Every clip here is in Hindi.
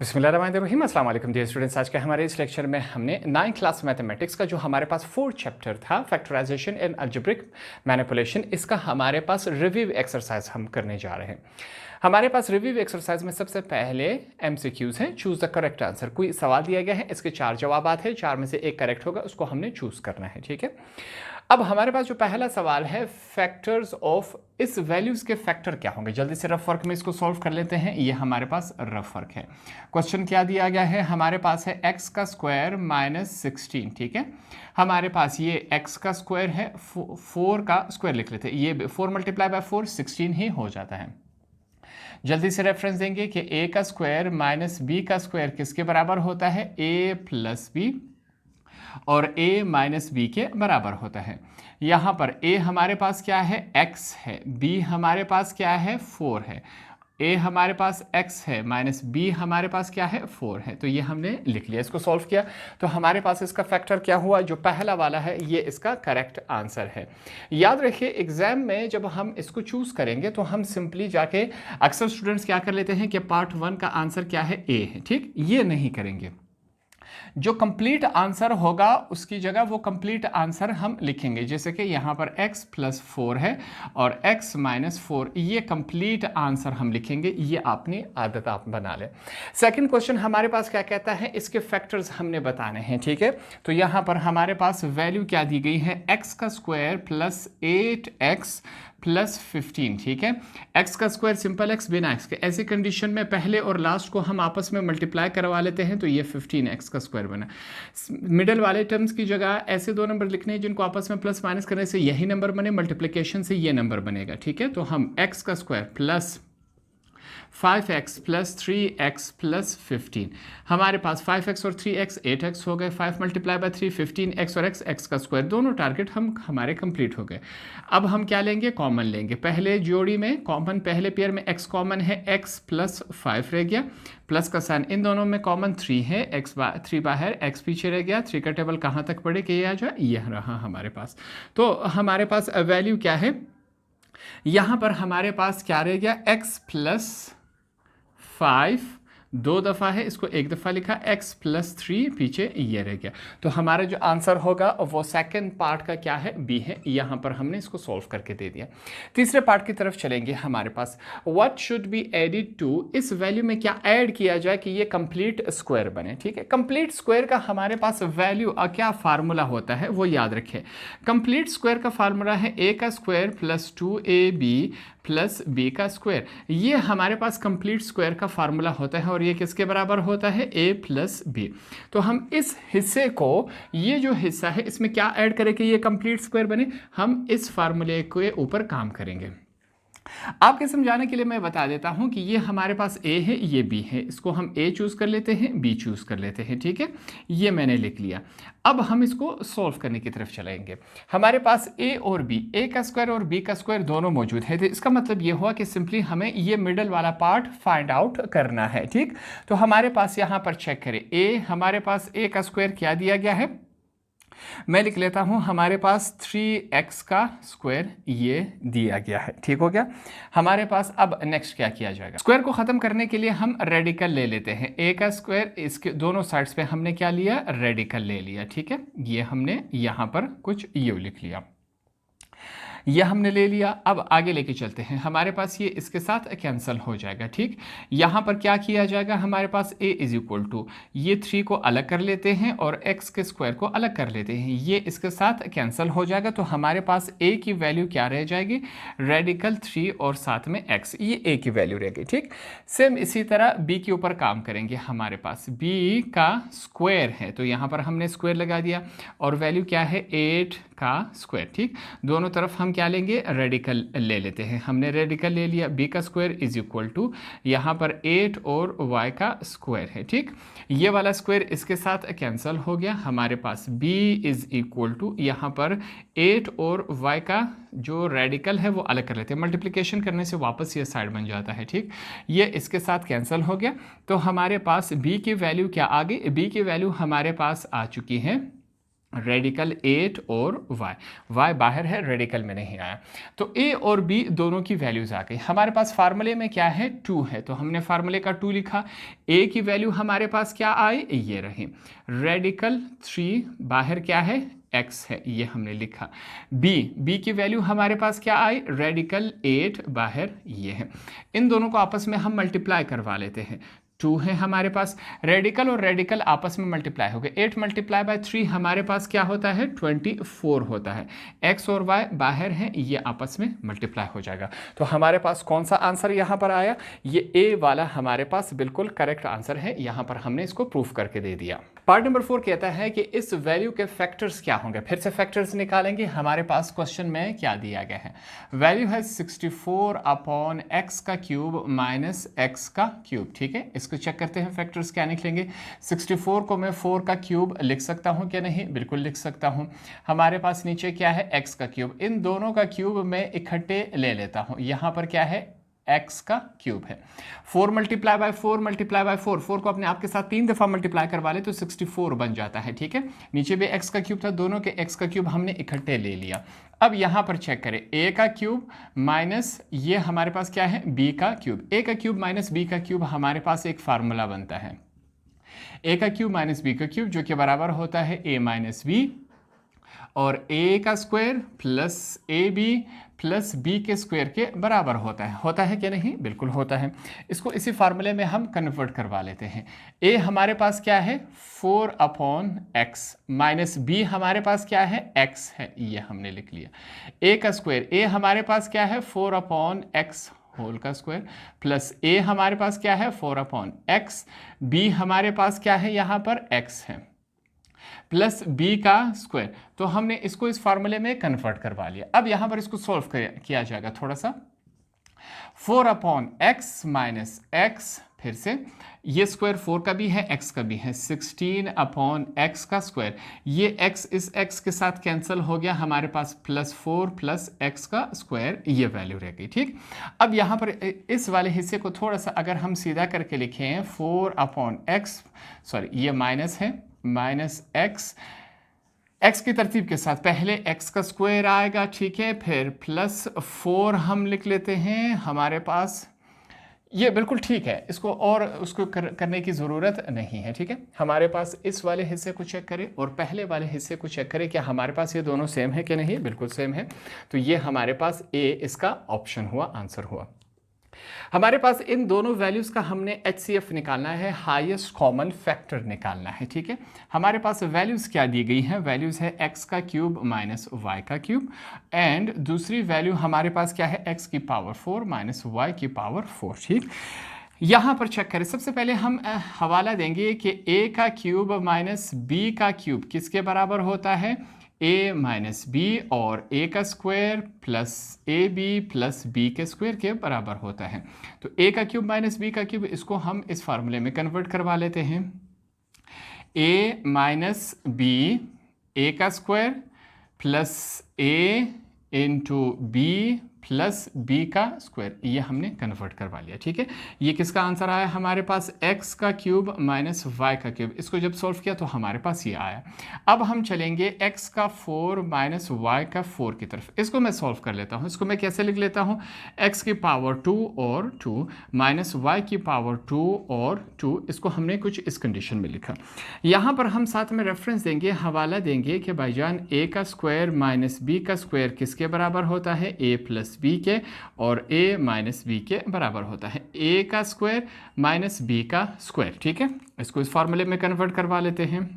बिस्मिल्लाहिर्रहमानिर्रहीम, अस्सलाम वालेकुम डियर स्टूडेंट्स। आज के हमारे इस लेक्चर में हमने 9th क्लास मैथमेटिक्स का जो हमारे पास 4th चैप्टर था फैक्टराइजेशन एंड अलजेब्रिक मैनिपुलेशन, इसका हमारे पास रिव्यू एक्सरसाइज हम करने जा रहे हैं। हमारे पास रिव्यू एक्सरसाइज में सबसे पहले MCQs हैं, चूज द करेक्ट आंसर। कोई सवाल दिया गया है, इसके 4 जवाब हैं, 4 में से एक करेक्ट होगा, उसको हमने चूज करना है। ठीक है, अब हमारे पास जो पहला सवाल है, फैक्टर्स ऑफ, इस वैल्यूज के फैक्टर क्या होंगे। जल्दी से रफ वर्क में इसको सॉल्व कर लेते हैं। ये हमारे पास रफ वर्क है। क्वेश्चन क्या दिया गया है, हमारे पास है x का स्क्वायर माइनस 16। ठीक है, हमारे पास ये x का स्क्वायर है, 4 का स्क्वायर लिख लेते हैं, ये 4 मल्टीप्लाई बाय 4 16 ही हो जाता है। जल्दी से रेफरेंस देंगे कि a का स्क्वायर माइनस b का स्क्वायर किसके बराबर होता है, a प्लस बी, और a माइनस बी के बराबर होता है। यहाँ पर a हमारे पास क्या है, x है, b हमारे पास क्या है, 4 है, a हमारे पास x है माइनस b हमारे पास क्या है, 4 है। तो ये हमने लिख लिया, इसको सॉल्व किया तो हमारे पास इसका फैक्टर क्या हुआ, जो पहला वाला है ये इसका करेक्ट आंसर है। याद रखिए एग्जाम में जब हम इसको चूज करेंगे तो हम सिंपली जाके, अक्सर स्टूडेंट्स क्या कर लेते हैं कि पार्ट 1 का आंसर क्या है, a है। ठीक, ये नहीं करेंगे। जो कंप्लीट आंसर होगा उसकी जगह वो कंप्लीट आंसर हम लिखेंगे, जैसे कि यहाँ पर x प्लस 4 है और x माइनस 4, ये कंप्लीट आंसर हम लिखेंगे। ये अपनी आदत आप बना लें। सेकंड क्वेश्चन हमारे पास क्या कहता है, इसके फैक्टर्स हमने बताने हैं। ठीक है, तो यहाँ पर हमारे पास वैल्यू क्या दी गई है, x का स्क्वायर प्लस 8x प्लस 15। ठीक है, x का स्क्वायर सिंपल x बिना x के, ऐसी कंडीशन में पहले और लास्ट को हम आपस में मल्टीप्लाई करवा लेते हैं तो ये 15x का स्क्वायर बना। मिडल वाले टर्म्स की जगह ऐसे दो नंबर लिखने हैं जिनको आपस में प्लस माइनस करने से यही नंबर बने, मल्टीप्लिकेशन से ये नंबर बनेगा। ठीक है, तो हम x का square plus 5x plus 3x plus 15, हमारे पास 5x और 3x 8x हो गए, 5 मल्टीप्लाई बाय 3 15x और x का स्क्वायर, दोनों टारगेट हमारे कंप्लीट हो गए। अब हम क्या लेंगे, कॉमन लेंगे। पहले जोड़ी में कॉमन, पहले पेयर में x कॉमन है, x प्लस 5 रह गया, प्लस का साइन, इन दोनों में कॉमन 3 है, x3 बाहर, x पीछे रह गया। 3 का टेबल कहाँ तक पड़े कि ये आ जाए, ये रहा हमारे पास। तो हमारे पास वैल्यू क्या है, यहाँ पर हमारे पास क्या रह गया, x प्लस 5 दो दफ़ा है, इसको एक दफ़ा लिखा, x प्लस 3 पीछे ये रह गया। तो हमारा जो आंसर होगा वो सेकंड पार्ट का क्या है, b है। यहाँ पर हमने इसको सॉल्व करके दे दिया। तीसरे पार्ट की तरफ चलेंगे। हमारे पास what should be added to, इस वैल्यू में क्या ऐड किया जाए कि ये कंप्लीट स्क्वायर बने। ठीक है, कंप्लीट स्क्वायर का हमारे पास वैल्यू क्या फार्मूला होता है वो याद रखें। कंप्लीट स्क्वायर का फार्मूला है a का square plus 2ab plus b का स्क्वायर। ये हमारे पास कंप्लीट स्क्वायर का फार्मूला होता है और ये किसके बराबर होता है, a प्लस b। तो हम इस हिस्से को, ये जो हिस्सा है इसमें क्या ऐड करें कि ये कंप्लीट स्क्वायर बने, हम इस फार्मूले के ऊपर काम करेंगे। आपके समझाने के लिए मैं बता देता हूं कि ये हमारे पास a है, ये b है, इसको हम a चूज कर लेते हैं, b चूज कर लेते हैं। ठीक है, ये मैंने लिख लिया। अब हम इसको सॉल्व करने की तरफ चलेंगे। हमारे पास a और b, a का स्क्वायर और b का स्क्वायर दोनों मौजूद है, तो इसका मतलब ये हुआ कि सिंपली हमें ये मिडल वाला पार्ट फाइंड आउट करना है। ठीक, तो हमारे पास यहाँ पर चेक करें, a, हमारे पास a का स्क्वायर क्या दिया गया है, मैं लिख लेता हूं, हमारे पास 3x का स्क्वायर ये दिया गया है। ठीक हो गया। हमारे पास अब नेक्स्ट क्या किया जाएगा, स्क्वायर को खत्म करने के लिए हम रेडिकल ले लेते हैं। a का स्क्वायर, इसके दोनों साइड्स पे हमने क्या लिया, रेडिकल ले लिया। ठीक है, ये हमने यहां पर कुछ यू लिख लिया, यह हमने ले लिया। अब आगे लेके चलते हैं, हमारे पास ये इसके साथ कैंसिल हो जाएगा। ठीक, यहाँ पर क्या किया जाएगा, हमारे पास a इज इक्वल टू, ये 3 को अलग कर लेते हैं और x के स्क्वायर को अलग कर लेते हैं, ये इसके साथ कैंसिल हो जाएगा। तो हमारे पास a की वैल्यू क्या रह जाएगी, रेडिकल 3 और साथ में x, ये a की वैल्यू रहेगी। ठीक, सेम इसी तरह b के ऊपर काम करेंगे। हमारे पास b का स्क्वायर है तो यहाँ पर हमने स्क्वायर लगा दिया और वैल्यू क्या है, 8 का स्क्वायर। ठीक, दोनों तरफ हम क्या लेंगे, रेडिकल ले लेते हैं। हमने रेडिकल ले लिया, b का स्क्वायर इज इक्वल टू, यहाँ पर 8 और y का स्क्वायर है। ठीक, ये वाला स्क्वायर इसके साथ कैंसिल हो गया। हमारे पास b इज इक्वल टू, यहाँ पर 8 और y का जो रेडिकल है वो अलग कर लेते हैं, मल्टीप्लिकेशन करने से वापस ये साइड बन जाता है। ठीक, ये इसके साथ कैंसिल हो गया। तो हमारे पास b की वैल्यू क्या आ गई, b की वैल्यू हमारे पास आ चुकी है रेडिकल 8 और y बाहर है, रेडिकल में नहीं आया। तो a और b दोनों की वैल्यूज़ आ गई। हमारे पास फार्मूले में क्या है, 2 है, तो हमने फार्मूले का 2 लिखा। a की वैल्यू हमारे पास क्या आई, ये रही। रेडिकल 3 बाहर क्या है, x है, ये हमने लिखा। b की वैल्यू हमारे पास क्या आई, रेडिकल 8 बाहर ये है। इन दोनों को आपस में हम मल्टीप्लाई करवा लेते हैं। 2 है हमारे पास, रेडिकल और रेडिकल आपस में मल्टीप्लाई हो गए। 8 मल्टीप्लाई बाय 3 हमारे पास क्या होता है, 24 होता है। x और y बाहर हैं, ये आपस में मल्टीप्लाई हो जाएगा। तो हमारे पास कौन सा आंसर यहाँ पर आया, ये a वाला हमारे पास बिल्कुल करेक्ट आंसर है। यहाँ पर हमने इसको प्रूफ करके दे दिया। पार्ट नंबर 4 कहता है कि इस वैल्यू के फैक्टर्स क्या होंगे। फिर से फैक्टर्स निकालेंगे। हमारे पास क्वेश्चन में क्या दिया गया है, वैल्यू है 64 अपॉन एक्स का क्यूब माइनस एक्स का क्यूब। ठीक है, इसको चेक करते हैं फैक्टर्स क्या निकलेंगे। 64 को मैं 4 का क्यूब लिख सकता हूं क्या, नहीं, बिल्कुल लिख सकता हूं। हमारे पास नीचे क्या है, एक्स का क्यूब। इन दोनों का क्यूब मैं इकट्ठे ले लेता हूं। यहां पर क्या है, x का क्यूब है। 4 मल्टीप्लाई बाय 4 मल्टीप्लाई बाय 4, 4 को अपने आप के साथ 3 दफ़ा मल्टीप्लाई करवा ले तो 64 बन जाता है। ठीक है, नीचे भी x का क्यूब था, दोनों के x का क्यूब हमने इकट्ठे ले लिया। अब यहाँ पर चेक करें, a का क्यूब माइनस ये हमारे पास क्या है, b का क्यूब। a का क्यूब माइनस b का क्यूब हमारे पास एक फार्मूला बनता है, a का क्यूब माइनस b का क्यूब, जो कि बराबर होता है a माइनस b, और a का square plus a b plus b के स्क्वायर के बराबर होता है क्या, नहीं, बिल्कुल होता है। इसको इसी फार्मूले में हम कन्वर्ट करवा लेते हैं। a हमारे पास क्या है, 4 अपॉन एक्स, माइनस b हमारे पास क्या है, x है, ये हमने लिख लिया। a का स्क्वायर, a हमारे पास क्या है, 4 अपॉन एक्स होल का स्क्वायर, प्लस a हमारे पास क्या है, 4 अपॉन एक्स, b हमारे पास क्या है, यहाँ पर x है, प्लस b का स्क्वायर। तो हमने इसको इस फार्मूले में कन्वर्ट करवा लिया। अब यहाँ पर इसको सॉल्व किया जाएगा थोड़ा सा। 4 अपॉन एक्स माइनस एक्स, फिर से ये स्क्वायर 4 का भी है, x का भी है, 16 अपॉन एक्स का स्क्वायर। ये x इस x के साथ कैंसिल हो गया, हमारे पास प्लस 4 प्लस x का स्क्वायर, ये वैल्यू रह गई। ठीक, अब यहाँ पर इस वाले हिस्से को थोड़ा सा अगर हम सीधा करके लिखें, 4 अपॉन एक्स, सॉरी ये माइनस है, माइनस एक्स की तरतीब के साथ पहले x का स्क्वायर आएगा, ठीक है, फिर प्लस 4 हम लिख लेते हैं। हमारे पास ये बिल्कुल ठीक है, इसको और उसको करने की ज़रूरत नहीं है। ठीक है, हमारे पास इस वाले हिस्से को चेक करें और पहले वाले हिस्से को चेक करें, क्या हमारे पास ये दोनों सेम है कि नहीं, बिल्कुल सेम है। तो ये हमारे पास a इसका ऑप्शन हुआ, आंसर हुआ। हमारे पास इन दोनों वैल्यूज़ का हमने HCF निकालना है, हाईएस्ट कॉमन फैक्टर निकालना है। ठीक है, हमारे पास वैल्यूज़ क्या दी गई हैं, वैल्यूज़ है x का क्यूब माइनस y का क्यूब, एंड दूसरी वैल्यू हमारे पास क्या है, x की पावर 4 माइनस y की पावर 4। ठीक, यहाँ पर चेक करें, सबसे पहले हम हवाला देंगे कि a का क्यूब माइनस b का क्यूब किसके बराबर होता है, a माइनस बी, और a का square plus a b plus b के स्क्वायर के बराबर होता है। तो a का क्यूब माइनस बी का क्यूब, इसको हम इस फार्मूले में कन्वर्ट करवा लेते हैं। a माइनस बी, a का square plus a into b plus b का स्क्वायर, ये हमने कन्वर्ट करवा लिया। ठीक है, ये किसका आंसर आया हमारे पास, x का क्यूब माइनस y का क्यूब। इसको जब सॉल्व किया तो हमारे पास ये आया। अब हम चलेंगे x का 4 माइनस y का 4 की तरफ। इसको मैं सॉल्व कर लेता हूँ। इसको मैं कैसे लिख लेता हूँ, x की पावर 2 और 2 माइनस y की पावर 2 और 2। इसको हमने कुछ इस कंडीशन में लिखा। यहाँ पर हम साथ में रेफरेंस देंगे, हवाला देंगे कि भाईजान a का स्क्वायर माइनस b का स्क्वायर किसके बराबर होता है, a प्लस बी के, और a माइनस बी के बराबर होता है a का स्क्वायर माइनस b का स्क्वायर। ठीक है, इसको इस फॉर्मूले में कन्वर्ट करवा लेते हैं।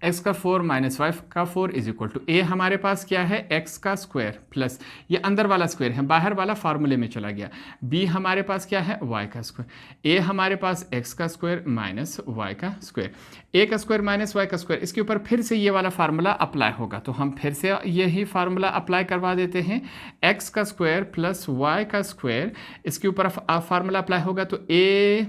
x का 4 माइनस y का 4 इज इक्वल टू a हमारे पास क्या है, x का स्क्वायर प्लस ये अंदर वाला स्क्वायर है, बाहर वाला फार्मूले में चला गया, b हमारे पास क्या है, y का स्क्वायर, a हमारे पास x का स्क्वायर माइनस y का स्क्वायर, a का स्क्वायर माइनस y का स्क्वायर। इसके ऊपर फिर से ये वाला फार्मूला अप्लाई होगा, तो हम फिर से यही फार्मूला अप्लाई करवा देते हैं। x का स्क्वायर प्लस y का स्क्वायर, इसके ऊपर फार्मूला अप्लाई होगा तो a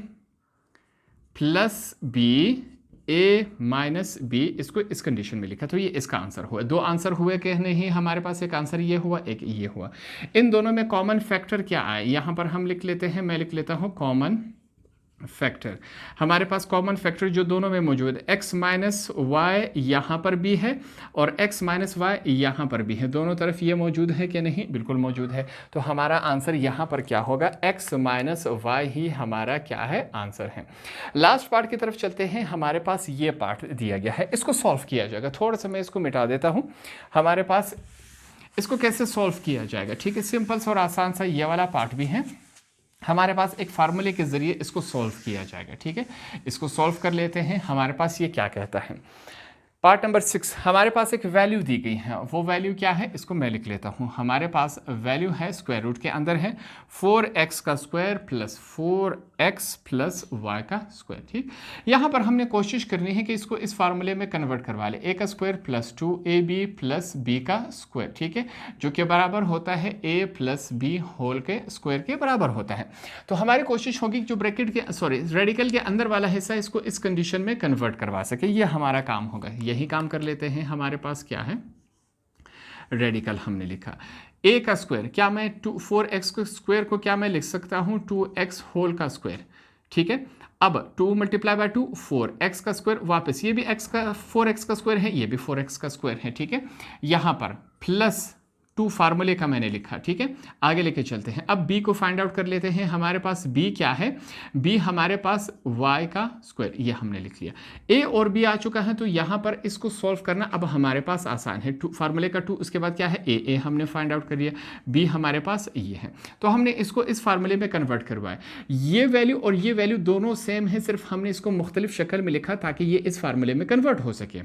plus b, a minus b, इसको इस कंडीशन में लिखा। तो ये इसका आंसर हुआ। दो आंसर हुए कि नहीं हमारे पास, एक आंसर ये हुआ, एक ये हुआ। इन दोनों में कॉमन फैक्टर क्या आए, यहाँ पर हम लिख लेते हैं, मैं लिख लेता हूँ कॉमन फैक्टर, हमारे पास कॉमन फैक्टर जो दोनों में मौजूद है, x माइनस वाई यहाँ पर भी है और x माइनस वाई यहाँ पर भी है, दोनों तरफ ये मौजूद है कि नहीं? बिल्कुल मौजूद है। तो हमारा आंसर यहाँ पर क्या होगा? x माइनस वाई ही हमारा क्या है? आंसर है। लास्ट पार्ट की तरफ चलते हैं। हमारे पास ये पार्ट दिया गया है, इसको सॉल्व किया जाएगा। थोड़ा सा मैं इसको मिटा देता हूँ। हमारे पास इसको कैसे सॉल्व किया जाएगा? ठीक है, सिंपल सा और आसान सा ये वाला पार्ट भी है। हमारे पास एक फार्मूले के ज़रिए इसको सॉल्व किया जाएगा। ठीक है, इसको सॉल्व कर लेते हैं। हमारे पास ये क्या कहता है? पार्ट नंबर 6, हमारे पास एक वैल्यू दी गई है। वो वैल्यू क्या है? इसको मैं लिख लेता हूँ। हमारे पास वैल्यू है, स्क्वायर रूट के अंदर है 4x का square plus 4x plus y का स्क्वायर। ठीक, यहाँ पर हमने कोशिश करनी है कि इसको इस फार्मूले में कन्वर्ट करवा ले। a का square plus 2ab plus b का स्क्वायर, ठीक है, जो कि बराबर होता है a प्लस b होल के स्क्वायर के बराबर होता है। तो हमारी कोशिश होगी जो ब्रैकेट के रेडिकल के अंदर वाला हिस्सा इसको इस कंडीशन में कन्वर्ट करवा सके। ये हमारा काम होगा। यही काम कर लेते हैं। हमारे पास क्या है? रेडिकल हमने लिखा a का स्क्वायर, क्या मैं 4x के स्क्वायर को क्या मैं लिख सकता हूं 2x होल का स्क्वायर। ठीक है, अब 2 मल्टीप्लाई बाय 2 4x का स्क्वायर, वापस ये भी x का 4x का स्क्वायर है, ये भी 4x का स्क्वायर है। ठीक है, यहां पर प्लस 2 फार्मूले का मैंने लिखा। ठीक है, आगे लेके चलते हैं। अब b को फाइंड आउट कर लेते हैं। हमारे पास b क्या है? b हमारे पास y का स्क्वायर, ये हमने लिख लिया। a और b आ चुका है, तो यहाँ पर इसको सॉल्व करना अब हमारे पास आसान है। फार्मूले का 2, उसके बाद क्या है? a हमने फाइंड आउट कर लिया, b हमारे पास ये है। तो हमने इसको इस फार्मूले में कन्वर्ट करवाया। ये वैल्यू और ये वैल्यू दोनों सेम है, सिर्फ हमने इसको मुख्तलिफ शक्ल में लिखा ताकि ये इस फार्मूले में कन्वर्ट हो सके।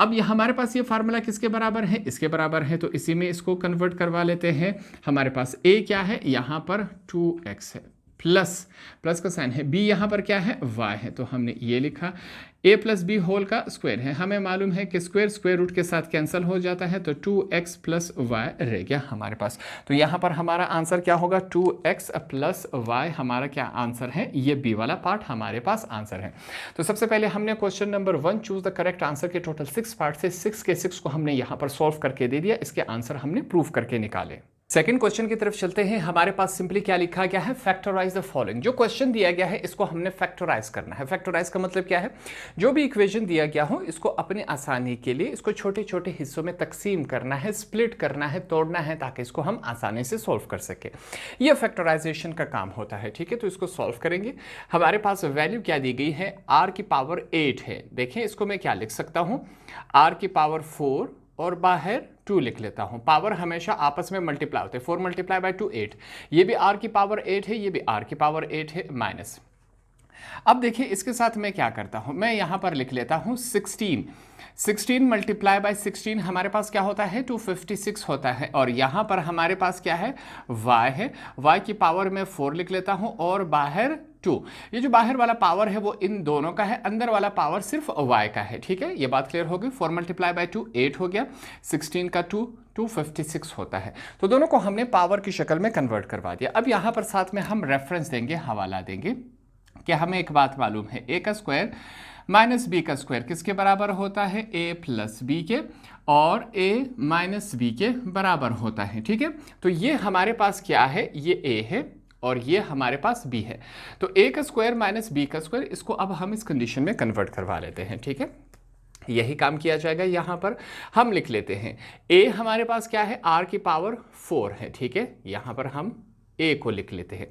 अब ये हमारे पास ये फार्मूला किसके बराबर है? इसके बराबर है, तो इसी में इसको कन्वर्ट करवा लेते हैं। हमारे पास a क्या है? यहाँ पर 2x है, प्लस का साइन है। b यहाँ पर क्या है? y है, तो हमने ये लिखा। a प्लस बी होल का स्क्वायर है, हमें मालूम है कि स्क्वायर रूट के साथ कैंसिल हो जाता है, तो 2x प्लस y रह गया हमारे पास। तो यहाँ पर हमारा आंसर क्या होगा? 2x प्लस y हमारा क्या आंसर है? ये b वाला पार्ट हमारे पास आंसर है। तो सबसे पहले हमने question number 1 choose the correct answer के टोटल 6 पार्ट से 6 के 6 को हमने यहाँ पर सॉल्व करके दे दिया। इसके आंसर हमने प्रूव करके निकाले। सेकंड क्वेश्चन की तरफ चलते हैं। हमारे पास सिंपली क्या लिखा गया है? Factorise the following. जो क्वेश्चन दिया गया है इसको हमने फैक्टराइज करना है। फैक्टराइज का मतलब क्या है? जो भी इक्वेशन दिया गया हो इसको अपनी आसानी के लिए इसको छोटे छोटे हिस्सों में तकसीम करना है, स्प्लिट करना है, तोड़ना है, ताकि इसको हम आसानी से सॉल्व कर सके। यह फैक्टराइजेशन का काम होता है। ठीक है, तो इसको सॉल्व करेंगे। हमारे पास वैल्यू क्या दी गई है? r की पावर 8 है। देखें इसको मैं क्या लिख सकता हूँ? r की पावर 4 और बाहर 2 लिख लेता हूं। पावर हमेशा आपस में मल्टीप्लाई होते हैं। 4 मल्टीप्लाई बाय 2 8। ये भी r की पावर 8 है, ये भी r की पावर 8 है माइनस। अब देखिए इसके साथ मैं क्या करता हूं, मैं यहां पर लिख लेता हूं 16 मल्टीप्लाई बाय 16 हमारे पास क्या होता है? 256 होता है। और यहां पर हमारे पास क्या है? y है। y की पावर में 4 लिख लेता हूं और बाहर 2। ये जो बाहर वाला पावर है वो इन दोनों का है, अंदर वाला पावर सिर्फ y का है। ठीक है, ये बात क्लियर होगी। 4 मल्टीप्लाई बाय 2 8 हो गया, 16 का 2 256 होता है। तो दोनों को हमने पावर की शक्ल में कन्वर्ट करवा दिया। अब यहां पर साथ में हम रेफरेंस देंगे, हवाला देंगे कि हमें एक बात मालूम है, a का स्क्वायर माइनस b का स्क्वायर किसके बराबर होता है? a प्लस बी के, और a माइनस बी के बराबर होता है। ठीक है, तो ये हमारे पास क्या है? ये a है और ये हमारे पास b है। तो a का स्क्वायर माइनस b का स्क्वायर, इसको अब हम इस कंडीशन में कन्वर्ट करवा लेते हैं। ठीक है, यही काम किया जाएगा। यहाँ पर हम लिख लेते हैं a हमारे पास क्या है? r की पावर 4 है। ठीक है, यहाँ पर हम a को लिख लेते हैं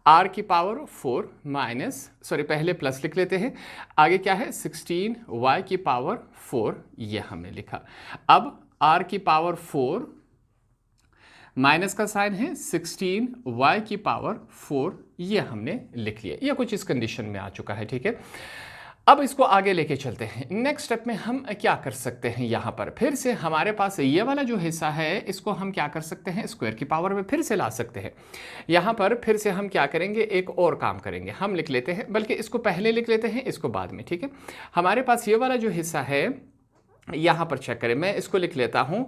r की पावर 4 माइनस पहले प्लस लिख लेते हैं, आगे क्या है? 16 y की पावर 4, ये हमने लिखा। अब r की पावर 4 माइनस का साइन है, 16 y की पावर 4, ये हमने लिख लिया। ये कुछ इस कंडीशन में आ चुका है। ठीक है, अब इसको आगे लेके चलते हैं। नेक्स्ट स्टेप में हम क्या कर सकते हैं? यहाँ पर फिर से हमारे पास ये वाला जो हिस्सा है इसको हम क्या कर सकते हैं? स्क्वायर की पावर में फिर से ला सकते हैं। यहाँ पर फिर से हम क्या करेंगे? एक और काम करेंगे। हम लिख लेते हैं, बल्कि इसको पहले लिख लेते हैं, इसको बाद में। ठीक है, हमारे पास ये वाला जो हिस्सा है यहाँ पर चेक करें, मैं इसको लिख लेता हूँ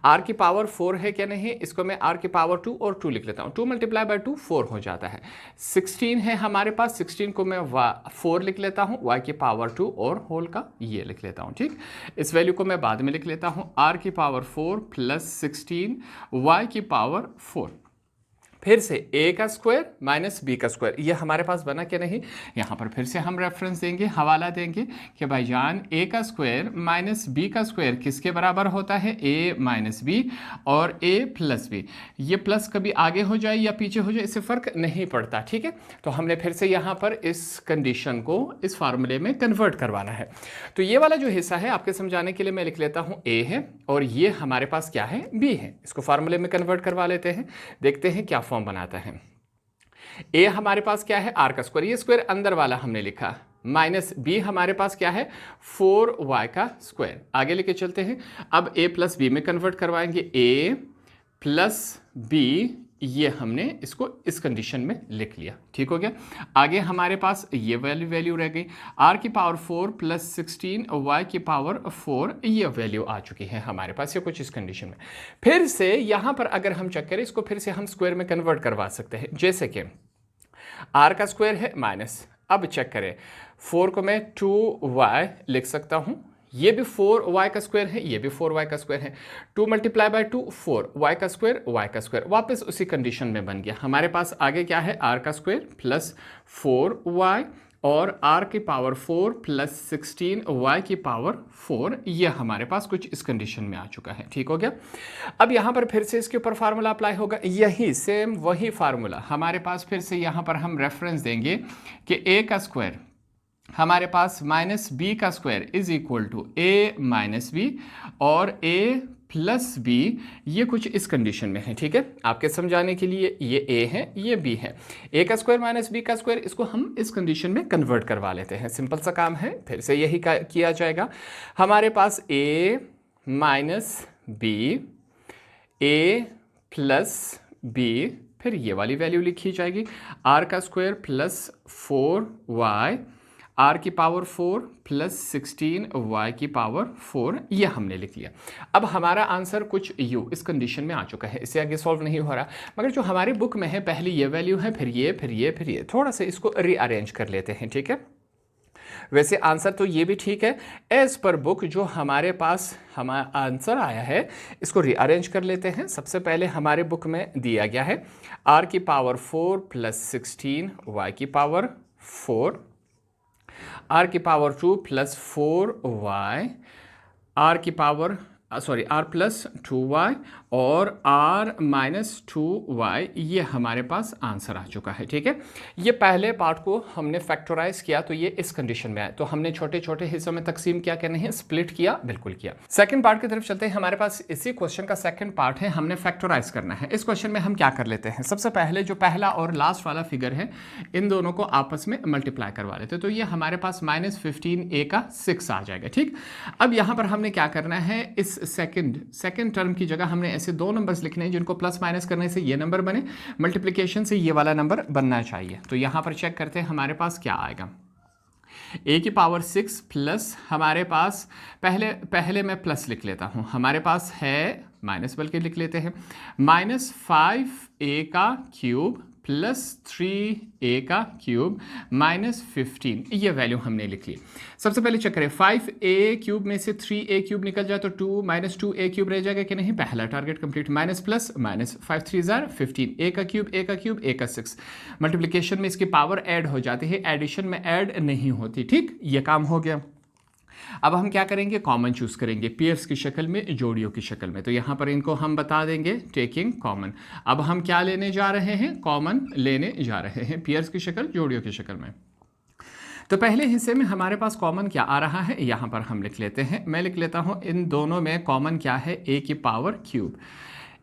r की पावर 4 है क्या नहीं, इसको मैं r की पावर 2 और 2 लिख लेता हूँ। 2 मल्टीप्लाई बाय 2 4 हो जाता है। 16 है हमारे पास, 16 को मैं 4 लिख लेता हूँ, y की पावर 2 और होल का ये लिख लेता हूँ। ठीक, इस वैल्यू को मैं बाद में लिख लेता हूँ। r की पावर 4 प्लस 16 y की पावर 4। फिर से a का स्क्वायर माइनस b का स्क्वायर, ये हमारे पास बना क्या नहीं। यहाँ पर फिर से हम रेफरेंस देंगे, हवाला देंगे कि भाईजान a का स्क्वायर माइनस b का स्क्वायर किसके बराबर होता है, a माइनस b और a प्लस b। ये प्लस कभी आगे हो जाए या पीछे हो जाए इससे फ़र्क नहीं पड़ता, ठीक है। तो हमने फिर से यहाँ पर इस कंडीशन को इस फार्मूले में कन्वर्ट करवाना है। तो ये वाला जो हिस्सा है आपके समझाने के लिए मैं लिख लेता हूँ a है और ये हमारे पास क्या है, b है। इसको फार्मूले में कन्वर्ट करवा लेते हैं, देखते हैं क्या फॉर्म बनाता है। a हमारे पास क्या है, r का स्क्वायर, ये स्क्वायर अंदर वाला हमने लिखा, माइनस b हमारे पास क्या है 4y का स्क्वायर। आगे लेके चलते हैं, अब a प्लस b में कन्वर्ट करवाएंगे, a प्लस b, ये हमने इसको इस कंडीशन में लिख लिया, ठीक हो गया। आगे हमारे पास ये वैल्यू रह गई, r की पावर 4 प्लस 16 y की पावर 4, ये वैल्यू आ चुकी है हमारे पास, ये कुछ इस कंडीशन में। फिर से यहाँ पर अगर हम चेक करें इसको, फिर से हम स्क्वायर में कन्वर्ट करवा सकते हैं, जैसे कि r का स्क्वायर है माइनस, अब चेक करें 4 को मैं 2y लिख सकता हूँ, ये भी 4y का स्क्वायर है, ये भी 4y का स्क्वायर है, 2 मल्टीप्लाई बाय 2 4, y का स्क्वायर y का स्क्वायर, वापस उसी कंडीशन में बन गया। हमारे पास आगे क्या है, r का स्क्वायर प्लस 4y और r की पावर 4 प्लस 16 y की पावर 4, ये हमारे पास कुछ इस कंडीशन में आ चुका है, ठीक हो गया। अब यहाँ पर फिर से इसके ऊपर फार्मूला अप्लाई होगा, यही सेम वही फार्मूला हमारे पास, फिर से यहाँ पर हम रेफरेंस देंगे कि a का स्क्वायर हमारे पास माइनस बी का square is equal to a minus b और ए प्लस बी, ये कुछ इस कंडीशन में है, ठीक है। आपके समझाने के लिए ये ए है, ये बी है, ए का स्क्वायर माइनस बी का स्क्वायर, इसको हम इस कंडीशन में कन्वर्ट करवा लेते हैं, सिंपल सा काम है। फिर से यही किया जाएगा, हमारे पास ए minus b, a plus B, फिर ये वाली वैल्यू लिखी जाएगी, आर का स्क्वायर प्लस 4y, r की पावर 4 प्लस 16 y की पावर 4, ये हमने लिख लिया। अब हमारा आंसर कुछ u इस कंडीशन में आ चुका है, इससे आगे सॉल्व नहीं हो रहा, मगर जो हमारी बुक में है पहले ये वैल्यू है, फिर ये, फिर ये, फिर ये, थोड़ा सा इसको रीअरेंज कर लेते हैं, ठीक है। वैसे आंसर तो ये भी ठीक है, एज पर बुक जो हमारे पास हमारा आंसर आया है इसको रीअरेंज कर लेते हैं। सबसे पहले हमारे बुक में दिया गया है r की पावर 4 प्लस 16 y की पावर 4, r की पावर 2 प्लस 4y, r की पावर r प्लस 2y और r माइनस 2y, ये हमारे पास आंसर आ चुका है, ठीक है। ये पहले पार्ट को हमने फैक्टराइज किया तो ये इस कंडीशन में आया, तो हमने छोटे छोटे हिस्सों में तकसीम क्या करने हैं, स्प्लिट किया, बिल्कुल किया। सेकंड पार्ट की तरफ चलते हैं, हमारे पास इसी क्वेश्चन का सेकंड पार्ट है, हमने फैक्टराइज करना है। इस क्वेश्चन में हम क्या कर लेते हैं, सबसे पहले जो पहला और लास्ट वाला फिगर है इन दोनों को आपस में मल्टीप्लाई करवा लेते हैं, तो ये हमारे पास माइनस 15a का 6 आ जाएगा, ठीक। अब यहाँ पर हमने क्या करना है, इस सेकंड टर्म की जगह हमने ऐसे दो नंबर्स लिखने हैं जिनको प्लस माइनस करने से ये नंबर बने, मल्टीप्लिकेशन से ये वाला नंबर बनना चाहिए। तो यहाँ पर चेक करते हैं हमारे पास क्या आएगा, a की पावर 6 प्लस हमारे पास पहले मैं प्लस लिख लेता हूँ, हमारे पास है माइनस, बल्कि लिख लेते हैं माइनस 5a का क्यूब प्लस 3a का क्यूब माइनस 15, ये वैल्यू हमने लिख ली। सबसे पहले चेक करें, 5a क्यूब में से 3a क्यूब निकल जाए तो 2 माइनस 2a क्यूब रह जाएगा कि नहीं, पहला target complete. Minus plus minus 5 3 jar 15, a का क्यूब a का क्यूब a का 6, मल्टीप्लिकेशन में इसकी पावर ऐड हो जाती है, एडिशन में ऐड नहीं होती, ठीक, ये काम हो गया। अब हम क्या करेंगे, कॉमन चूज करेंगे, पेयर्स की शक्ल में, जोड़ियों की शक्ल में, तो यहाँ पर इनको हम बता देंगे टेकिंग कॉमन। अब हम क्या लेने जा रहे हैं, कॉमन लेने जा रहे हैं, पेयर्स की शक्ल, जोड़ियों की शक्ल में। तो पहले हिस्से में हमारे पास कॉमन क्या आ रहा है, यहाँ पर हम लिख लेते हैं, मैं लिख लेता हूँ इन दोनों में कॉमन क्या है, a की पावर क्यूब,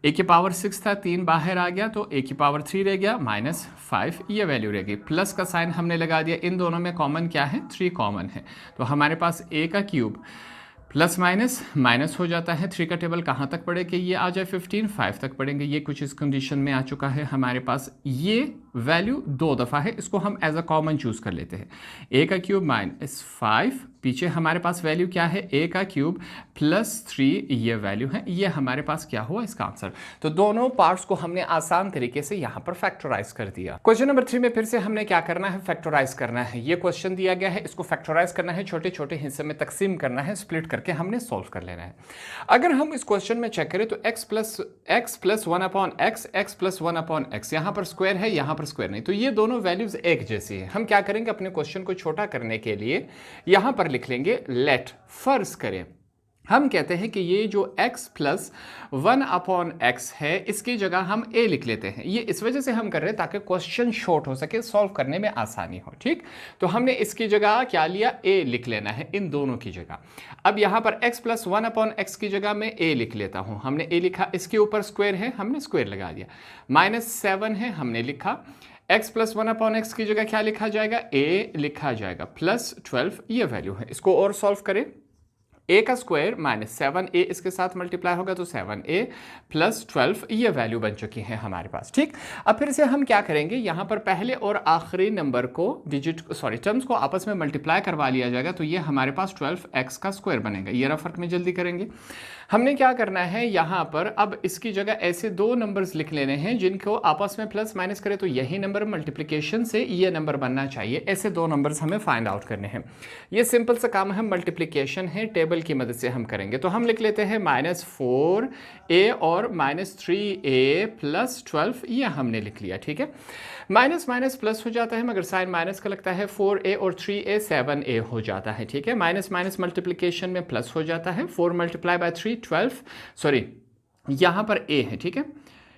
a की पावर 6 था, 3 बाहर आ गया तो a की पावर 3 रह गया, माइनस 5 ये वैल्यू रह गई, प्लस का साइन हमने लगा दिया। इन दोनों में कॉमन क्या है, 3 कॉमन है, तो हमारे पास a का क्यूब प्लस माइनस माइनस हो जाता है, 3 का टेबल कहाँ तक पड़े कि ये आ जाए 15, 5 तक पड़ेंगे, ये कुछ इस कंडीशन में आ चुका है। हमारे पास ये वैल्यू 2 दफ़ा है, इसको हम एज अ कॉमन चूज़ कर लेते हैं, a का क्यूब माइनस 5 पीछे हमारे पास वैल्यू क्या है, a का क्यूब प्लस 3 ये वैल्यू है, ये हमारे पास क्या हुआ इसका आंसर। तो दोनों पार्ट्स को हमने आसान तरीके से यहाँ पर फैक्टराइज कर दिया। क्वेश्चन नंबर 3 में फिर से हमने क्या करना है, फैक्टराइज करना है। ये क्वेश्चन दिया गया है, इसको फैक्टराइज करना है, छोटे छोटे हिस्से में तकसीम करना है, स्प्लिट करके हमने सोल्व कर लेना है। अगर हम इस क्वेश्चन में चेक करें तो x plus 1 upon x, x plus 1 upon x, यहाँ पर स्क्वायर है, यहाँ पर स्क्वायर नहीं, तो ये दोनों वैल्यूज एक जैसी है। हम क्या करेंगे, अपने क्वेश्चन को छोटा करने के लिए यहाँ पर लिख लेंगे लेट, फर्ज करें हम कहते हैं कि ये जो x प्लस 1 अपॉन एक्स है इसकी जगह हम a लिख लेते हैं। ये इस वजह से हम कर रहे हैं ताकि क्वेश्चन शॉर्ट हो सके, सॉल्व करने में आसानी हो। ठीक, तो हमने इसकी जगह क्या लिया, a लिख लेना है इन दोनों की जगह। अब यहाँ पर x प्लस 1 अपॉन एक्स की जगह मैं a लिख लेता हूँ। हमने a लिखा, इसके ऊपर स्क्वायर है, हमने स्क्वायर लगा दिया। -7 है, हमने लिखा। x प्लस 1 अपॉन एक्स की जगह क्या लिखा जाएगा, a लिखा जाएगा, प्लस 12 ये वैल्यू है। इसको और सॉल्व करें, a का स्क्वायर -7a इसके साथ मल्टीप्लाई होगा तो 7a प्लस 12 ये वैल्यू बन चुकी है हमारे पास। ठीक, अब फिर से हम क्या करेंगे, यहाँ पर पहले और आखिरी नंबर को टर्म्स को आपस में मल्टीप्लाई करवा लिया जाएगा, तो ये हमारे पास 12x का स्क्वायर बनेगा। ये रफ फर्क में जल्दी करेंगे। हमने क्या करना है, यहाँ पर अब इसकी जगह ऐसे दो नंबर्स लिख लेने हैं जिनको आपस में प्लस माइनस करें तो यही नंबर मल्टीप्लिकेशन से ये नंबर बनना चाहिए। ऐसे दो नंबर्स हमें फाइंड आउट करने हैं। ये सिंपल सा काम है, मल्टीप्लिकेशन है, टेबल की मदद से हम करेंगे। तो हम लिख लेते हैं -4a और -3a प्लस 12, ये हमने लिख लिया। ठीक है, माइनस माइनस प्लस हो जाता है, मगर साइन माइनस का लगता है। 4a और 3a 7a हो जाता है। ठीक है, माइनस माइनस मल्टीप्लिकेशन में प्लस हो जाता है। 4 मल्टीप्लाई बाय 3 12, यहाँ पर a है। ठीक है,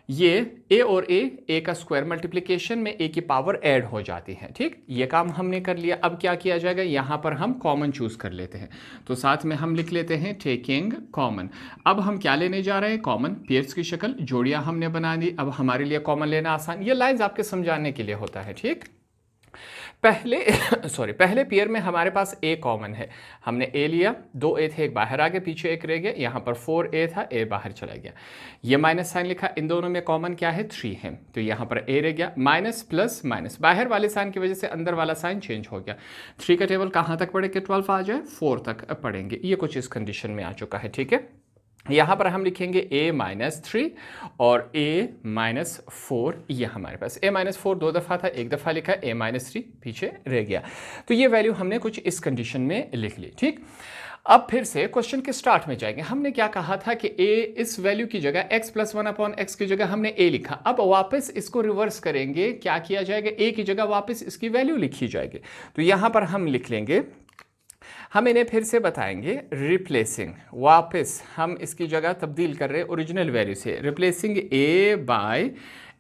ये a और a का स्क्वायर मल्टीप्लिकेशन में a की पावर ऐड हो जाती है। ठीक, ये काम हमने कर लिया। अब क्या किया जाएगा, यहाँ पर हम कॉमन चूज कर लेते हैं, तो साथ में हम लिख लेते हैं टेकिंग कॉमन। अब हम क्या लेने जा रहे हैं, कॉमन पेयर्स की शक्ल, जोड़ियां हमने बना दी। अब हमारे लिए कॉमन लेना आसान, ये लाइंस आपके समझाने के लिए होता है। ठीक, पहले पेयर में हमारे पास a कॉमन है, हमने a लिया, 2 a थे, एक बाहर आ गया, पीछे एक रह गया, यहाँ पर 4a था, a बाहर चला गया। ये माइनस साइन लिखा, इन दोनों में कॉमन क्या है, 3 है, तो यहाँ पर a रह गया। माइनस प्लस माइनस, बाहर वाले साइन की वजह से अंदर वाला साइन चेंज हो गया। 3 का टेबल कहाँ तक पढ़े कि 12 आ जाए, 4 तक पढ़ेंगे। ये कुछ इस कंडीशन में आ चुका है। ठीक है, यहाँ पर हम लिखेंगे a-3 और a-4, ये हमारे पास a-4 दो दफ़ा था, एक दफ़ा लिखा, a-3 पीछे रह गया। तो ये वैल्यू हमने कुछ इस कंडीशन में लिख ली। ठीक, अब फिर से क्वेश्चन के स्टार्ट में जाएंगे। हमने क्या कहा था कि a इस वैल्यू की जगह x प्लस 1 अपॉन एक्स की जगह हमने a लिखा। अब वापस इसको रिवर्स करेंगे, क्या किया जाएगा, a की जगह वापस इसकी वैल्यू लिखी जाएगी। तो यहाँ पर हम लिख लेंगे, हम इन्हें फिर से बताएंगे रिप्लेसिंग, वापस हम इसकी जगह तब्दील कर रहे हैं ओरिजिनल वैल्यू से। Replacing a by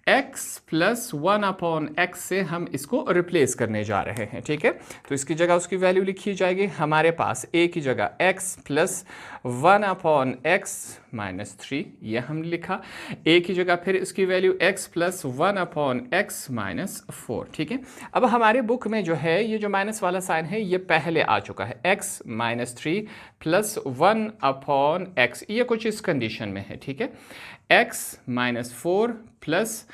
x plus 1 upon x से हम इसको रिप्लेस करने जा रहे हैं। ठीक है, तो इसकी जगह उसकी वैल्यू लिखी जाएगी। हमारे पास a की जगह x plus 1 upon x minus 3, ये हमने लिखा। a की जगह फिर इसकी value x plus 1 upon x minus 4। ठीक है, अब हमारे बुक में जो है ये जो माइनस वाला साइन है ये पहले आ चुका है, x minus 3 plus 1 upon x, ये कुछ इस कंडीशन में है। ठीक है, x minus 4 plus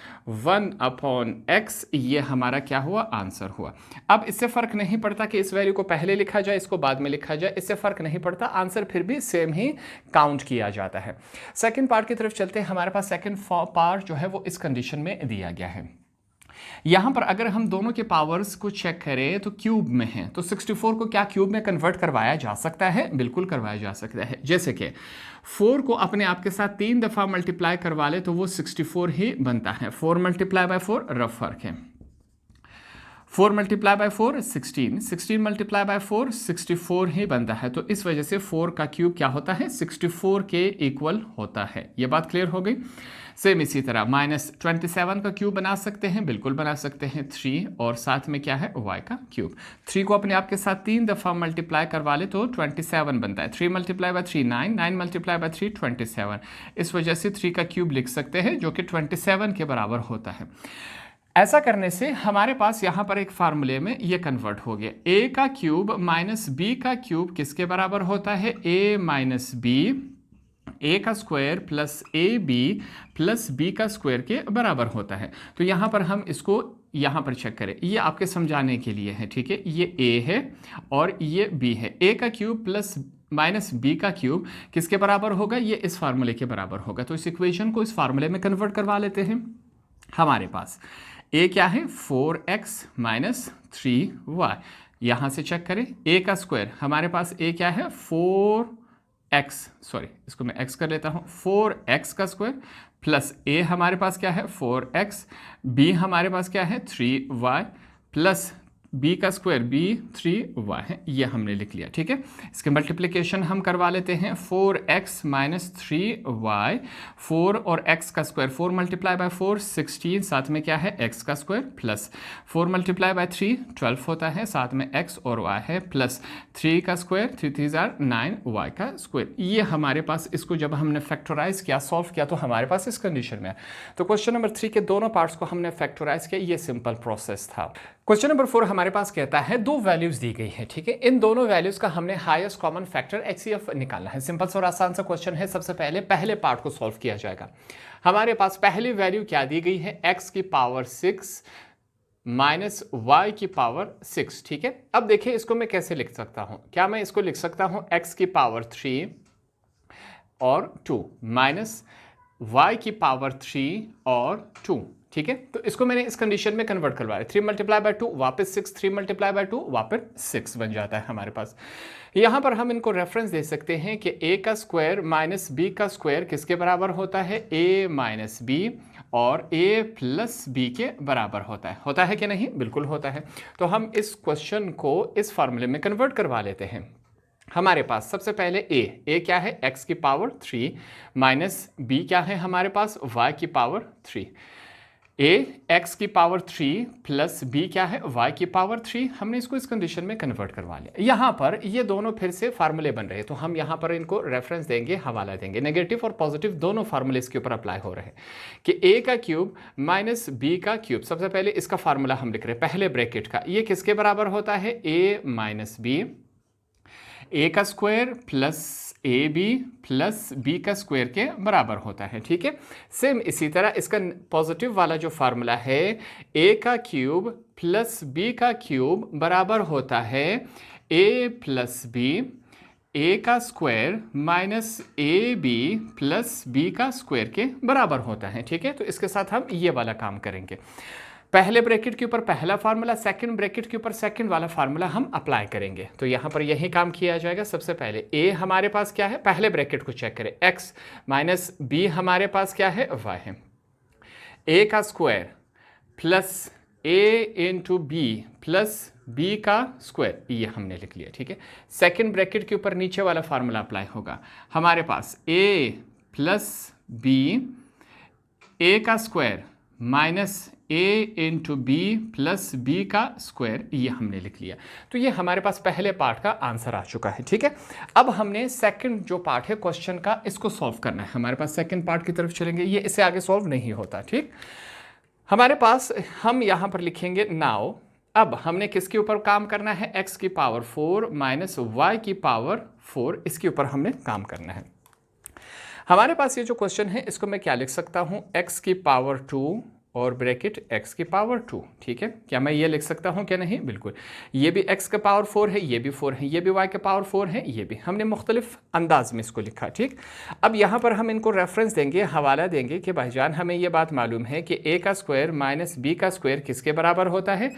1 upon x, ये हमारा क्या हुआ, आंसर हुआ। अब इससे फ़र्क नहीं पड़ता कि इस वैल्यू को पहले लिखा जाए, इसको बाद में लिखा जाए, इससे फ़र्क नहीं पड़ता, आंसर फिर भी सेम ही काउंट किया जाता है। सेकंड पार्ट की तरफ चलते हैं। हमारे पास सेकंड पार्ट जो है वो इस कंडीशन में दिया गया है। यहाँ पर अगर हम दोनों के पावर्स को चेक करें तो क्यूब में है, तो 64 को क्या क्यूब में कन्वर्ट करवाया जा सकता है, बिल्कुल करवाया जा सकता है। जैसे कि 4 को अपने आप के साथ 3 दफ़ा मल्टीप्लाई करवा ले तो वो 64 ही बनता है। 4 मल्टीप्लाई बाय 4 रफ फर्क है, 4 मल्टीप्लाई बाय 4 16, 16 मल्टीप्लाई बाय 4 64 ही बनता है। तो इस वजह से 4 का क्यूब क्या होता है, 64 के इक्वल होता है। ये बात क्लियर हो गई। सेम इसी तरह -27 का क्यूब बना सकते हैं, बिल्कुल बना सकते हैं। 3 और साथ में क्या है, y का क्यूब। 3 को अपने आप के साथ 3 दफ़ा मल्टीप्लाई करवा ले तो 27 बनता है। 3 मल्टीप्लाई बाय 3 9, 9 मल्टीप्लाई बाय 3 27। इस वजह से 3 का क्यूब लिख सकते हैं जो कि 27 के बराबर होता है। ऐसा करने से हमारे पास यहाँ पर एक फार्मूले में ये कन्वर्ट हो गया। a का क्यूब माइनस b का क्यूब किसके बराबर होता है, a माइनस b, a का square plus ab plus b का स्क्वायर के बराबर होता है। तो यहाँ पर हम इसको यहाँ पर चेक करें, ये आपके समझाने के लिए है, ठीक है। ये a है और ये b है। a का क्यूब प्लस माइनस b का क्यूब किसके बराबर होगा? ये इस फार्मूले के बराबर होगा। तो इस इक्वेशन को इस फार्मूले में कन्वर्ट करवा लेते हैं। हमारे पास a क्या है? 4x minus 3y। यहाँ से चेक करें, a का स्क्वायर, हमारे पास a क्या है? 4x, सॉरी इसको मैं x कर लेता हूँ, 4x का स्क्वायर प्लस a हमारे पास क्या है? 4x, b हमारे पास क्या है? 3y प्लस b का स्क्वायर b 3y है, ये हमने लिख लिया, ठीक है। इसके मल्टीप्लिकेशन हम करवा लेते हैं। 4x माइनस 3y, 4 और x का स्क्वायर, 4 मल्टीप्लाई बाय 4 16, साथ में क्या है? x का स्क्वायर प्लस 4 मल्टीप्लाई बाय 3 12 होता है, साथ में x और y है, प्लस 3 का स्क्वायर 3 3 9 y का स्क्वायर। ये हमारे पास, इसको जब हमने फैक्टराइज किया, सॉल्व किया, तो हमारे पास इस कंडीशन में है। तो क्वेश्चन नंबर 3 के दोनों पार्ट्स को हमने फैक्टराइज किया, ये सिंपल प्रोसेस था। क्वेश्चन नंबर 4 हमारे पास कहता है दो वैल्यूज दी गई है, ठीक है। इन दोनों वैल्यूज का हमने हाईएस्ट कॉमन फैक्टर HCF निकालना है। सिंपल सा और आसान सा क्वेश्चन है। सबसे पहले पहले पार्ट को सॉल्व किया जाएगा। हमारे पास पहली वैल्यू क्या दी गई है? x की पावर 6 माइनस y की पावर 6, ठीक है। अब देखिए इसको मैं कैसे लिख सकता हूं। क्या मैं इसको लिख सकता हूं x की पावर 3 और 2 माइनस y की पावर 3 और 2, ठीक है। तो इसको मैंने इस कंडीशन में कन्वर्ट करवाया। 3 मल्टीप्लाई बाय 2 वापस 6, 3 मल्टीप्लाई बाय 2 वापस 6 बन जाता है हमारे पास। यहाँ पर हम इनको रेफरेंस दे सकते हैं कि a का स्क्वायर माइनस b का स्क्वायर किसके बराबर होता है? a माइनस b और a प्लस b के बराबर होता है कि नहीं? बिल्कुल होता है। तो हम इस क्वेश्चन को इस फार्मूले में कन्वर्ट करवा लेते हैं। हमारे पास सबसे पहले a क्या है? x की पावर 3 माइनस b क्या है हमारे पास? y की पावर 3। a x की पावर 3 प्लस b क्या है? y की पावर 3। हमने इसको इस कंडीशन में कन्वर्ट करवा लिया। यहाँ पर ये दोनों फिर से फार्मूले बन रहे हैं, तो हम यहाँ पर इनको रेफरेंस देंगे, हवाला देंगे। नेगेटिव और पॉजिटिव दोनों फार्मूले इसके ऊपर अप्लाई हो रहे हैं कि a का क्यूब माइनस b का क्यूब। सबसे पहले इसका फार्मूला हम लिख रहे हैं पहले ब्रैकेट का। ये किसके बराबर होता है? a माइनस b, a का square plus a b plus b का स्क्वायर के बराबर होता है, ठीक है। सेम इसी तरह इसका पॉजिटिव वाला जो फार्मूला है, ए का क्यूब प्लस बी का क्यूब बराबर होता है ए प्लस बी, ए का square minus a b plus b का स्क्वायर के बराबर होता है, ठीक है। तो इसके साथ हम ये वाला काम करेंगे। पहले ब्रैकेट के ऊपर पहला फार्मूला, सेकंड ब्रैकेट के ऊपर सेकंड वाला फार्मूला हम अप्लाई करेंगे। तो यहाँ पर यही काम किया जाएगा। सबसे पहले a हमारे पास क्या है? पहले ब्रैकेट को चेक करें, x माइनस b हमारे पास क्या है? y है। a का square plus a into b plus b का स्क्वायर, ये हमने लिख लिया, ठीक है। सेकेंड ब्रैकेट के ऊपर नीचे वाला फार्मूला अप्लाई होगा। हमारे पास a प्लस b, a का square minus a into b plus b का स्क्वायर, ये हमने लिख लिया। तो ये हमारे पास पहले पार्ट का आंसर आ चुका है, ठीक है। अब हमने सेकंड जो पार्ट है क्वेश्चन का, इसको सॉल्व करना है। हमारे पास सेकंड पार्ट की तरफ चलेंगे, ये इससे आगे सॉल्व नहीं होता, ठीक। हमारे पास हम यहाँ पर लिखेंगे नाउ। अब हमने किसके ऊपर काम करना है? x की पावर 4 माइनस y की पावर 4, इसके ऊपर हमने काम करना है। हमारे पास ये जो क्वेश्चन है, इसको मैं क्या लिख सकता हूँ? x की पावर 2 और ब्रैकेट x की पावर 2, ठीक है। क्या मैं ये लिख सकता हूँ क्या? नहीं, बिल्कुल। ये भी x का पावर 4 है, ये भी 4 है, ये भी y का पावर 4 है, ये भी। हमने मुख्तलिफ अंदाज में इसको लिखा, ठीक। अब यहाँ पर हम इनको रेफरेंस देंगे, हवाला देंगे कि भाईजान हमें ये बात मालूम है कि a का स्क्वायर माइनस b का स्क्वायर किसके बराबर होता है?